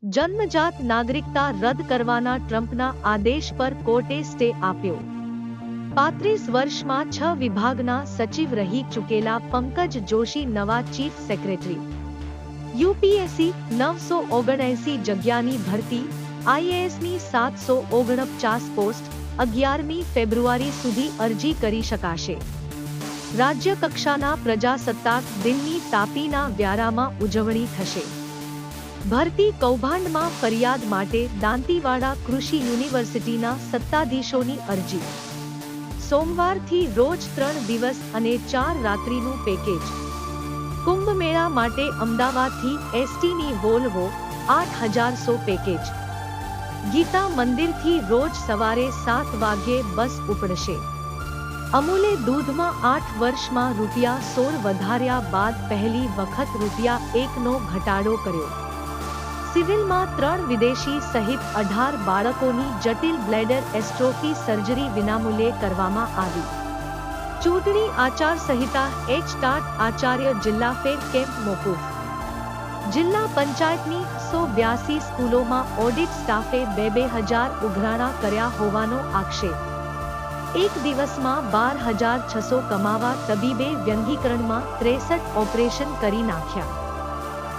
જન્મજાત નાગરિકતા રદ કરવાના ટ્રમ્પના આદેશ પર કોર્ટે સ્ટે આપ્યો। 35 વર્ષમાં 6 વિભાગના સચિવ રહી ચૂકેલા પંકજ જોશી નવા ચીફ સેક્રેટરી। યુપીએસસી 979 જગ્યાની ભરતી, આઈએએસની 749 પોસ્ટ 11મી ફેબ્રુઆરી સુધી અરજી કરી શકાશે। રાજ્ય કક્ષાના પ્રજાસત્તાક દિનની તાપીના વ્યારામાં ઉજવણી થશે। ભરતી કૌભાંડમાં ફરિયાદ માટે દાંતીવાડા કૃષિ યુનિવર્સિટીના સત્તાધીશોની અરજી। સોમવારથી રોજ 3 દિવસ અને 4 રાત્રિનું પેકેજ। કુંભ મેળા માટે અમદાવાદથી એસટીની વોલ્વો 8100 પેકેજ। ગીતા મંદિરથી રોજ સવારે 7 વાગ્યે બસ ઉપડશે। અમૂલે દૂધમાં 8 વર્ષમાં ₹16 વધાર્યા બાદ પહેલી વખત ₹1નો ઘટાડો કર્યો। સિવિલમાં 3 વિદેશી સહિત 18 બાળકોની જટિલ બ્લેડર એસ્ટ્રોફી સર્જરી વિનામૂલ્યે કરવામાં આવી। ચૂંટણી આચાર સંહિતા હેઠળ આચાર્ય જિલ્લા ફેર કેમ્પ મોકૂફ। જિલ્લા પંચાયતની 182 સ્કૂલોમાં ઓડિટ સ્ટાફે 2000 ઉઘરાણા કર્યા હોવાનો આક્ષેપ। એક દિવસમાં 12,600 કમાવા તબીબે વ્યંગીકરણમાં 63 ઓપરેશન કરી નાખ્યા।